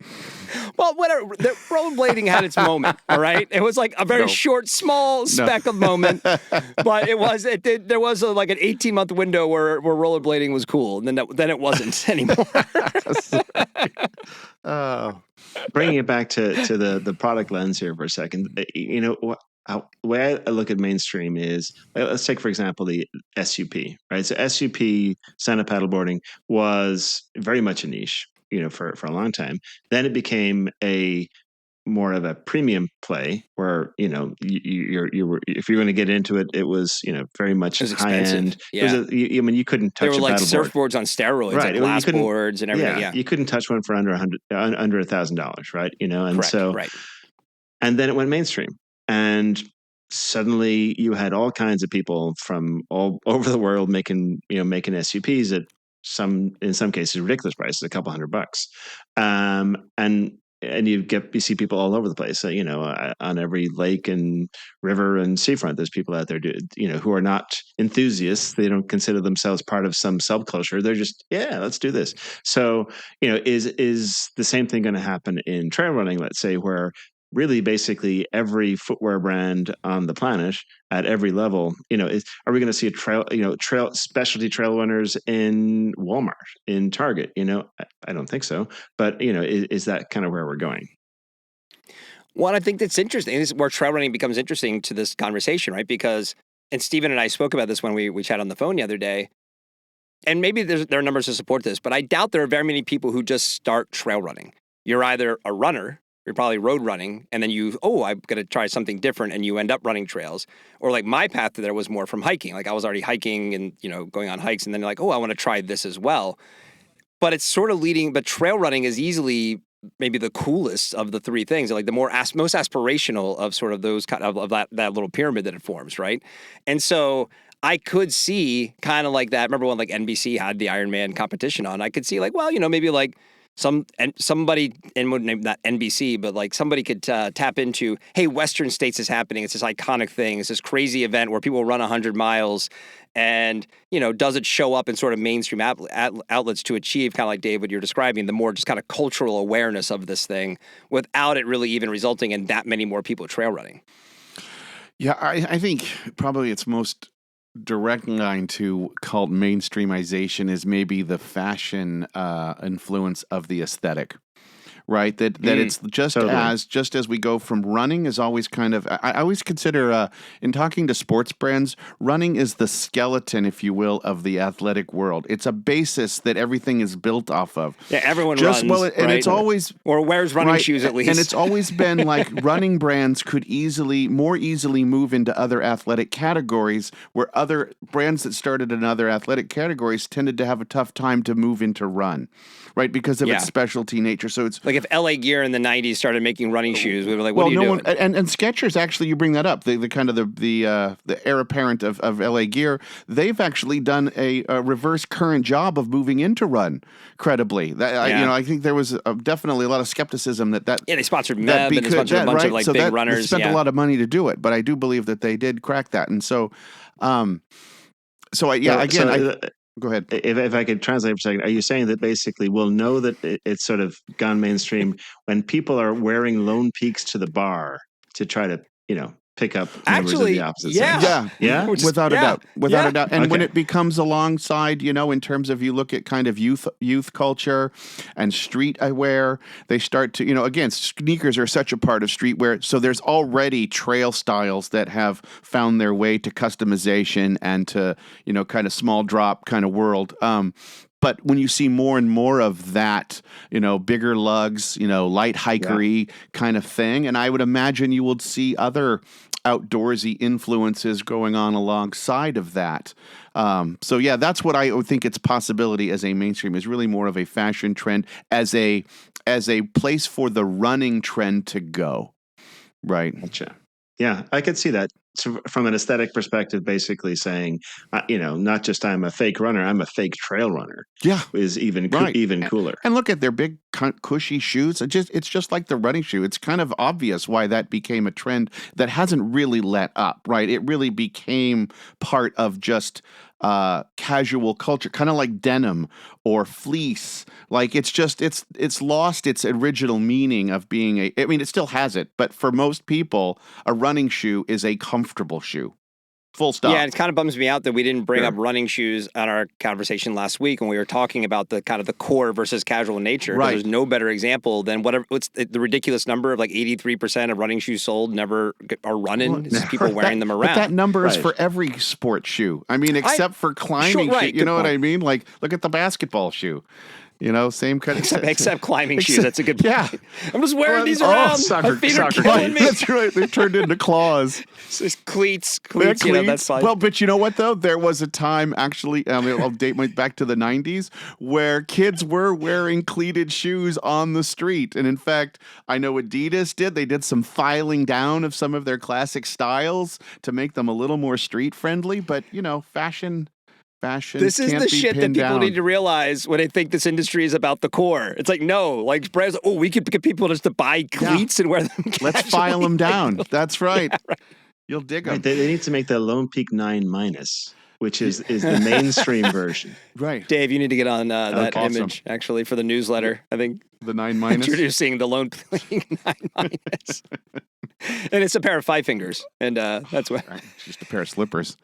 Well, whatever. The rollerblading had its moment, all right? It was like a very short, small speck of moment, but there was like an 18-month window where rollerblading was cool, and then it wasn't anymore. Bringing it back to the product lens here for a second, the way I look at mainstream is, let's take, for example, the SUP, right? So SUP, stand-up paddleboarding, was very much a niche, for a long time. Then it became a more of a premium play where, you were, if you're going to get into it, it was, very much high end. Yeah. You couldn't touch. They were a like paddleboard. Surfboards on steroids, right? like glass boards and everything. Yeah, you couldn't touch one for under $1,000, right? And correct, so, right. And then it went mainstream, and suddenly you had all kinds of people from all over the world making SUPs at in some cases ridiculous prices, a couple $100. And you see people all over the place. So, on every lake and river and seafront, there's people out there, who are not enthusiasts. They don't consider themselves part of some subculture. They're just, let's do this. So, is the same thing going to happen in trail running? Let's say, where really basically every footwear brand on the planet at every level, are we going to see a specialty trail runners in Walmart, in Target? I don't think so. But, is that kind of where we're going? Well, I think that's interesting. This is where trail running becomes interesting to this conversation, right? Because, and Stephen and I spoke about this when we chatted on the phone the other day, and maybe there are numbers to support this, but I doubt there are very many people who just start trail running. You're either a runner, you're probably road running, and then I'm going to try something different, and you end up running trails. Or like my path to there was more from hiking. Like I was already hiking and, going on hikes, and then you're like, I want to try this as well. But it's sort of but trail running is easily maybe the coolest of the three things, like the most aspirational of sort of those kind of that little pyramid that it forms, right? And so I could see kind of like that. Remember when like NBC had the Ironman competition on? I could see like, well, maybe like somebody, and not NBC, but like somebody could tap into, hey, Western States is happening. It's this iconic thing. It's this crazy event where people run 100 miles. And, does it show up in sort of mainstream outlets to achieve, kind of like, Dave, what you're describing, the more just kind of cultural awareness of this thing without it really even resulting in that many more people trail running? Yeah, I think probably its most direct line to cult mainstreamization is maybe the fashion influence of the aesthetic. Right, that it's just as we go from running is always kind of, I always consider in talking to sports brands, running is the skeleton, if you will, of the athletic world. It's a basis that everything is built off of. Yeah, everyone runs, and right? It's always or wears running shoes at least. And it's always been like running brands could more easily move into other athletic categories, where other brands that started in other athletic categories tended to have a tough time to move into run, right? Because of its specialty nature. So it's like if LA Gear in the 90s started making running shoes, we were like, what are you doing? And Skechers, actually, you bring that up, the kind of the heir apparent of LA Gear, they've actually done a reverse current job of moving into run credibly. I think there was definitely a lot of skepticism that they sponsored Meb and a bunch of like big runners. They spent a lot of money to do it, but I do believe that they did crack that. And so, go ahead. If I could translate for a second, are you saying that basically we'll know that it's sort of gone mainstream when people are wearing Lone Peaks to the bar to try to, pick up members of the opposite sex? Yeah. Without a doubt. And when it becomes alongside, in terms of, you look at kind of youth culture and streetwear, they start to, again, sneakers are such a part of streetwear. So there's already trail styles that have found their way to customization and to, kind of small drop kind of world. But when you see more and more of that, bigger lugs, light hikery kind of thing, and I would imagine you will see other outdoorsy influences going on alongside of that. That's what I would think its possibility as a mainstream is really more of a fashion trend as a place for the running trend to go. Right. Gotcha. Yeah, I could see that. So from an aesthetic perspective, basically saying, not just I'm a fake runner, I'm a fake trail runner. Yeah, is even cooler. And look at their big cushy shoes. It's just like the running shoe. It's kind of obvious why that became a trend that hasn't really let up. Right, it really became part of just casual culture, kind of like denim or fleece. Like it's lost its original meaning of being it still has it, but for most people, a running shoe is a comfortable shoe. Full stop. Yeah, it kind of bums me out that we didn't bring up running shoes on our conversation last week when we were talking about the kind of the core versus casual nature. Right. There's no better example than what's the ridiculous number of like 83% of running shoes sold never are running. It's people wearing them around. But that number is for every sports shoe. I mean, except for climbing shoe. You know what I mean? Like, look at the basketball shoe. Same kind of except climbing shoes. That's a good point. Yeah. I'm just wearing these around. Soccer, my feet are killing me. That's right. They've turned into claws. It's cleats. That's fine. Well, but you know what though? There was a time actually, I'll date back to the 90s, where kids were wearing cleated shoes on the street. And in fact, I know Adidas did. They did some filing down of some of their classic styles to make them a little more street friendly. But fashion. This is the shit that people need to realize when they think this industry is about the core. It's like, no, like brands, we could get people just to buy cleats and wear them casually. Let's file them down. That's right. Yeah, right. You'll dig them. Right, they need to make the Lone Peak 9-, which is the mainstream version. Right. Dave, you need to get on that image, actually, for the newsletter. I think the 9-. Introducing the Lone Peak 9-. And it's a pair of 5 fingers. And that's what. Right. It's just a pair of slippers.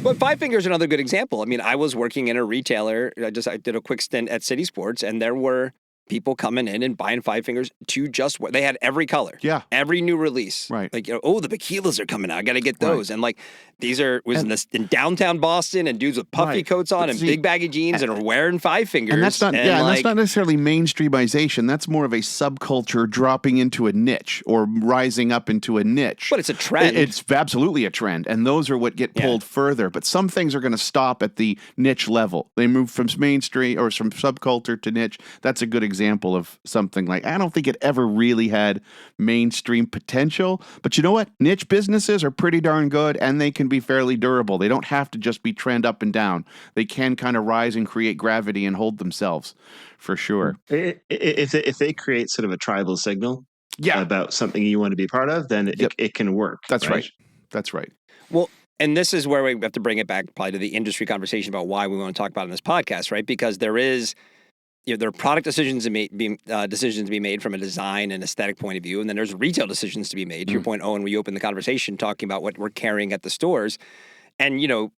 But 5 fingers is another good example. I mean, I was working in a retailer. I did a quick stint at City Sports, and there were people coming in and buying Five Fingers to just wear. They had every color. Yeah. Every new release. Right. Like, oh, the Baquilas are coming out. I got to get those. And like, these was in downtown Boston, and dudes with puffy coats on and big baggy jeans and are wearing Five Fingers. And that's not, and and that's not necessarily mainstreamization. That's more of a subculture dropping into a niche or rising up into a niche. But it's a trend. It's absolutely a trend. And those are what get pulled further. But some things are going to stop at the niche level. They move from mainstream or from subculture to niche. That's a good example of something like, I don't think it ever really had mainstream potential. But you know what? Niche businesses are pretty darn good, and they can be fairly durable. They don't have to just be trend up and down. They can kind of rise and create gravity and hold themselves, for sure. If they create sort of a tribal signal about something you want to be part of, then it can work. That's right. That's right. Well, and this is where we have to bring it back probably to the industry conversation about why we want to talk about it in this podcast, right? Because there are product decisions to be made from a design and aesthetic point of view, and then there's retail decisions to be made. To your point, Owen, we opened the conversation talking about what we're carrying at the stores, and you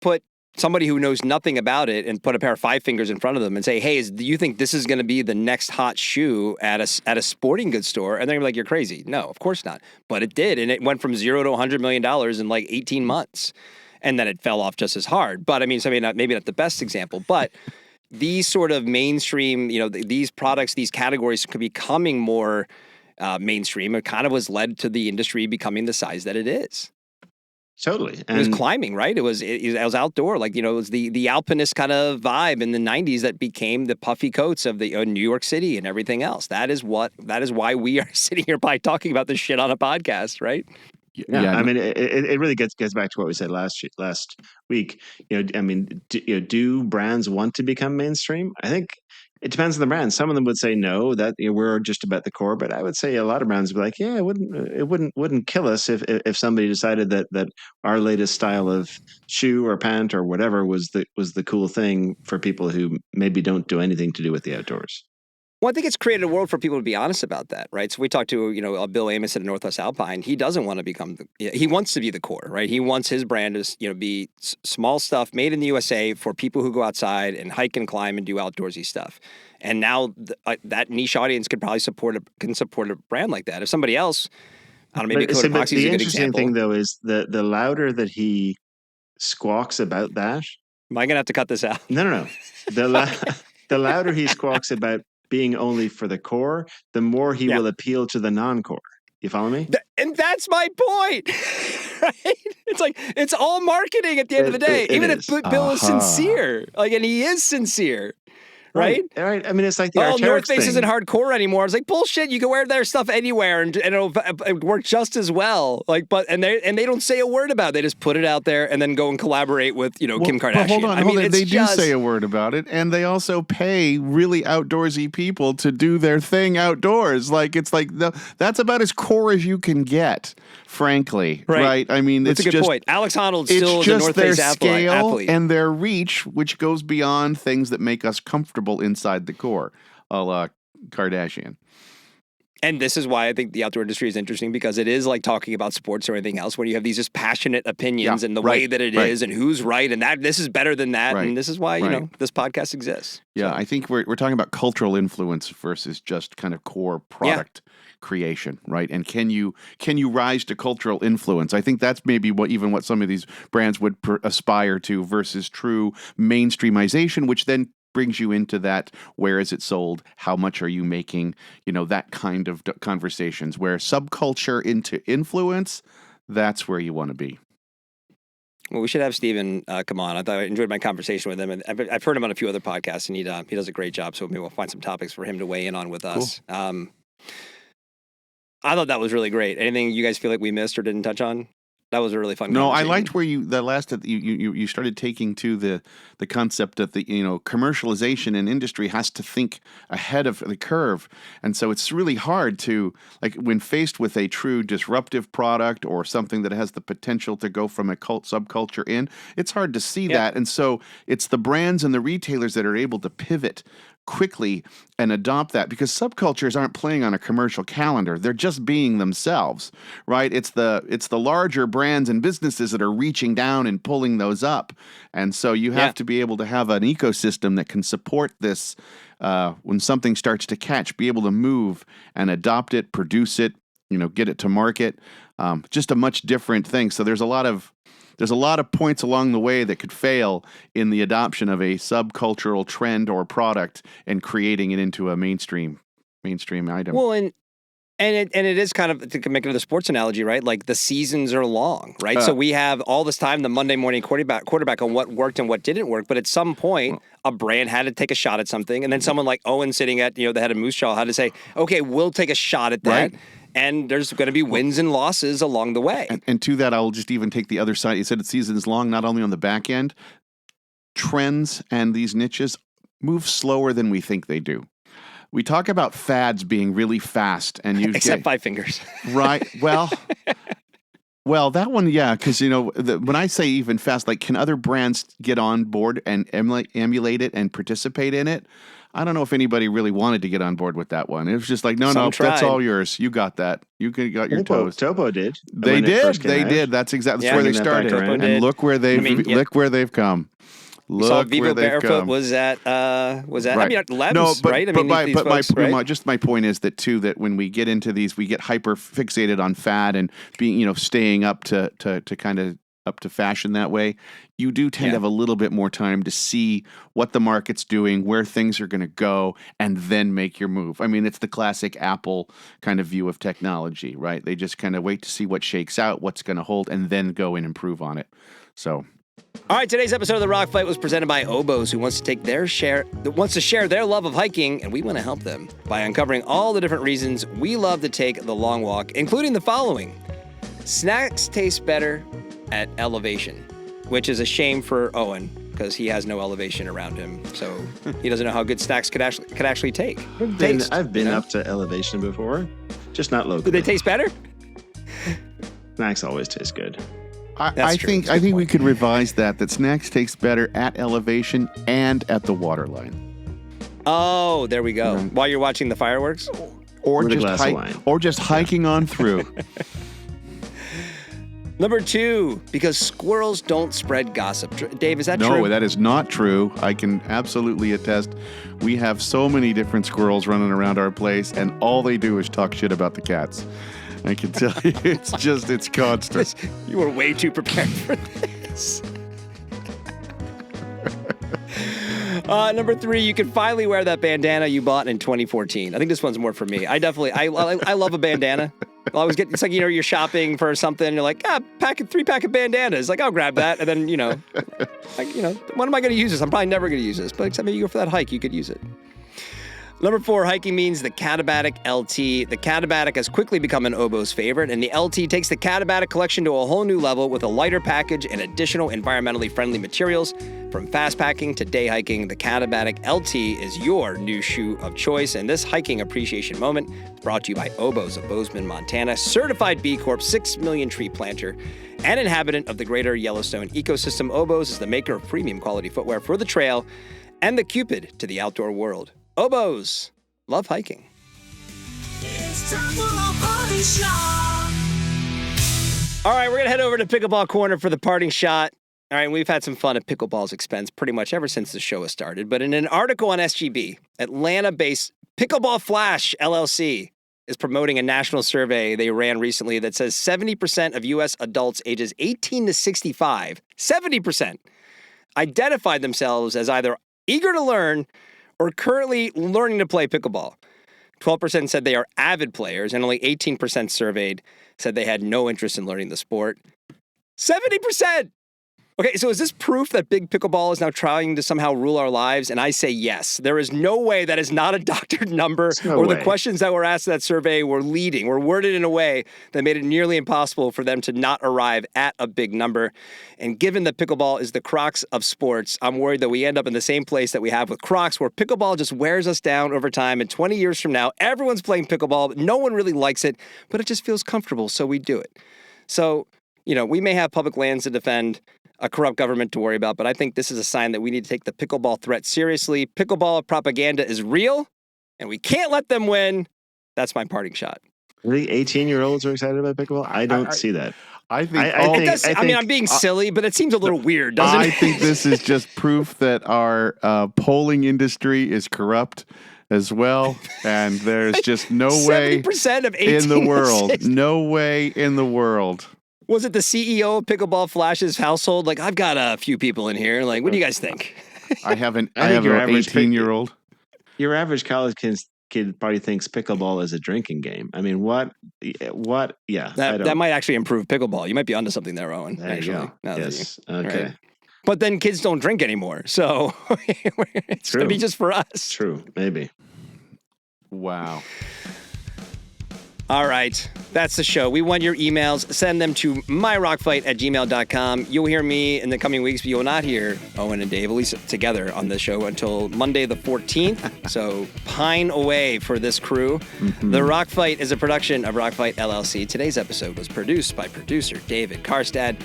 put somebody who knows nothing about it and put a pair of Five Fingers in front of them and say, "Hey, do you think this is going to be the next hot shoe at a sporting goods store?" And they're gonna be like, "You're crazy." No, of course not. But it did, and it went from $0 to $100 million in like 18 months, and then it fell off just as hard. But I mean, so maybe not the best example, but these sort of mainstream, these products, these categories could be becoming more mainstream. It kind of was led to the industry becoming the size that it is. Totally. And it was climbing, right? It was outdoor. Like, it was the alpinist kind of vibe in the 90s that became the puffy coats of the New York City and everything else. That is why we are sitting here by talking about this shit on a podcast, right? Yeah, I mean, it really gets back to what we said last week. Do brands want to become mainstream? I think it depends on the brand. Some of them would say no, that we're just about the core. But I would say a lot of brands would be like, yeah, it wouldn't kill us if somebody decided that our latest style of shoe or pant or whatever was the cool thing for people who maybe don't do anything to do with the outdoors. Well, I think it's created a world for people to be honest about that, right? So we talked to, Bill Amos at Northwest Alpine. He doesn't want to become he wants to be the core, right? He wants his brand to, be small stuff made in the USA for people who go outside and hike and climb and do outdoorsy stuff. And now that niche audience could probably support a brand like that. If somebody else, I don't know, maybe Coat Epoxy is a good example. The interesting thing, though, is the louder that he squawks about that. Am I going to have to cut this out? No. The louder he squawks about being only for the core, the more he will appeal to the non-core. You follow me? And that's my point, right? It's like, it's all marketing at the end of the day. Even if Bill is sincere, and he is sincere, right? Right. I mean, it's like the North Arc'teryx Face thing. isn't hardcore anymore. It's like, bullshit. You can wear their stuff anywhere and it'll work just as well. And they don't say a word about it. They just put it out there and then go and collaborate with, Kim Kardashian. But hold on. They do say a word about it, and they also pay really outdoorsy people to do their thing outdoors. That's about as core as you can get, frankly. Right? I mean, that's a good point. Alex Honnold's still the North Face scale athlete. And their reach, which goes beyond things that make us comfortable inside the core, a la Kardashian. And this is why I think the outdoor industry is interesting, because it is like talking about sports or anything else, when you have these just passionate opinions and the way that it is and who's right and that this is better than that. And this is why, this podcast exists. Yeah, so. I think we're talking about cultural influence versus just kind of core product creation, right? And can you rise to cultural influence? I think that's maybe what some of these brands would aspire to versus true mainstreamization, which then brings you into that, where is it sold? How much are you making? That kind of conversations where subculture into influence, that's where you want to be. Well, we should have Steven come on. I enjoyed my conversation with him, and I've heard him on a few other podcasts, and he does a great job, so maybe we'll find some topics for him to weigh in on with us. Cool. I thought that was really great. Anything you guys feel like we missed or didn't touch on? That was a really fun conversation. No, I liked where you started taking to the concept that commercialization in industry has to think ahead of the curve. And so it's really hard to, when faced with a true disruptive product or something that has the potential to go from a subculture in, it's hard to see that. And so it's the brands and the retailers that are able to pivot quickly and adopt that, because subcultures aren't playing on a commercial calendar. They're just being themselves, right? It's the larger brands and businesses that are reaching down and pulling those up. And so you have to be able to have an ecosystem that can support this when something starts to catch, be able to move and adopt it, produce it, get it to market. Just a much different thing. So there's a lot of points along the way that could fail in the adoption of a subcultural trend or product and creating it into a mainstream item. Well, and it is kind of, to make it a sports analogy, right? Like the seasons are long, right? So we have all this time, the Monday morning quarterback on what worked and what didn't work. But at some point, a brand had to take a shot at something, and then someone like Owen sitting at the head of Moose Jaw had to say, "Okay, we'll take a shot at that." Right. And there's going to be wins and losses along the way. And to that, I'll just even take the other side. You said it's seasons long, not only on the back end. Trends and these niches move slower than we think they do. We talk about fads being really fast, and you except Five Fingers, right? Well, that one, yeah, because when I say even fast, like, can other brands get on board and emulate it and participate in it? I don't know if anybody really wanted to get on board with that one. It was just like, no, that's all yours. You got that. You got your toes. Topo did. They did. That's exactly where they started. And look where they've come. Look Vivo Barefoot was at right. I mean, Lebs, right? I mean, just my point is that when we get into these, we get hyper fixated on fad and being, staying up to kind of up to fashion that way. You do tend to have a little bit more time to see what the market's doing, where things are going to go, and then make your move. I mean, it's the classic Apple kind of view of technology, right? They just kind of wait to see what shakes out, what's going to hold, and then go and improve on it. So, all right, today's episode of The Rock Fight was presented by Oboes, who wants to share their love of hiking, and we want to help them by uncovering all the different reasons we love to take the long walk, including the following. Snacks taste better at elevation, which is a shame for Owen because he has no elevation around him, so he doesn't know how good snacks could actually take. I've been up to elevation before, just not locally. Do they taste better? Snacks always taste good. I think we could revise that snacks taste better at elevation and at the waterline. Oh, there we go. While you're watching the fireworks, or just hiking on through. Number 2, because squirrels don't spread gossip. Dave, is that true? No, that is not true. I can absolutely attest. We have so many different squirrels running around our place, and all they do is talk shit about the cats. I can tell you, it's constant. You were way too prepared for this. Number 3, you can finally wear that bandana you bought in 2014. I think this one's more for me. I love a bandana. I'll always get, it's like, you're shopping for something, and you're like, 3-pack of bandanas. Like, I'll grab that. And then, when am I going to use this? I'm probably never going to use this. But except maybe you go for that hike, you could use it. Number 4, hiking means the Catabatic LT. The Catabatic has quickly become an Oboe's favorite, and the LT takes the Catabatic collection to a whole new level with a lighter package and additional environmentally friendly materials. From fast packing to day hiking, the Catabatic LT is your new shoe of choice, and this hiking appreciation moment is brought to you by Oboes of Bozeman, Montana, certified B Corp, 6 million tree planter, and inhabitant of the greater Yellowstone ecosystem. Oboes is the maker of premium quality footwear for the trail and the Cupid to the outdoor world. Oboes, love hiking. It's time for a party shot. All right, we're going to head over to Pickleball Corner for the parting shot. All right, we've had some fun at Pickleball's expense pretty much ever since the show has started. But in an article on SGB, Atlanta-based Pickleball Flash LLC is promoting a national survey they ran recently that says 70% of U.S. adults ages 18 to 65, 70%, identified themselves as either eager to learn or currently learning to play pickleball. 12% said they are avid players, and only 18% surveyed said they had no interest in learning the sport. 70%! Okay, so is this proof that big pickleball is now trying to somehow rule our lives? And I say yes. There is no way that is not a doctored number, the questions that were asked in that survey were worded in a way that made it nearly impossible for them to not arrive at a big number. And given that pickleball is the Crocs of sports, I'm worried that we end up in the same place that we have with Crocs, where pickleball just wears us down over time. And 20 years from now, everyone's playing pickleball, but no one really likes it, but it just feels comfortable, so we do it. So, we may have public lands to defend. a corrupt government to worry about, but I think this is a sign that we need to take the pickleball threat seriously. Pickleball propaganda is real, and we can't let them win. That's my parting shot. I think 18-year-olds are excited about pickleball. I don't see that. I think. I mean, I'm being silly, but it seems a little weird, doesn't it? I think this is just proof that our polling industry is corrupt as well, and there's just no way 70% of 18 in the world. 6. No way in the world. Was it the CEO of Pickleball Flash's household? Like, I've got a few people in here. Like, what do you guys think? I have an your average 18-year-old. Your average college kid probably thinks pickleball is a drinking game. I mean, what? Yeah, That might actually improve pickleball. You might be onto something there, Owen. There actually, you go. now that Yes. Okay. Right. But then kids don't drink anymore, so it's going to be just for us. True. Maybe. Wow. All right. That's the show. We want your emails. Send them to myrockfight@gmail.com. You'll hear me in the coming weeks, but you will not hear Owen and Dave, at least together on the show, until Monday the 14th. So pine away for this crew. Mm-hmm. The Rock Fight is a production of Rockfight LLC. Today's episode was produced by producer David Karstad.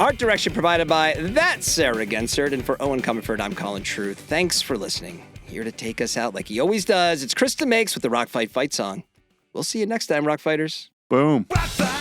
Art direction provided by that Sarah Gensert. And for Eoin Comerford, I'm Colin Truth. Thanks for listening. Here to take us out like he always does, it's Krista Makes with the Rock Fight fight song. We'll see you next time, Rock Fighters. Boom. Rock fight.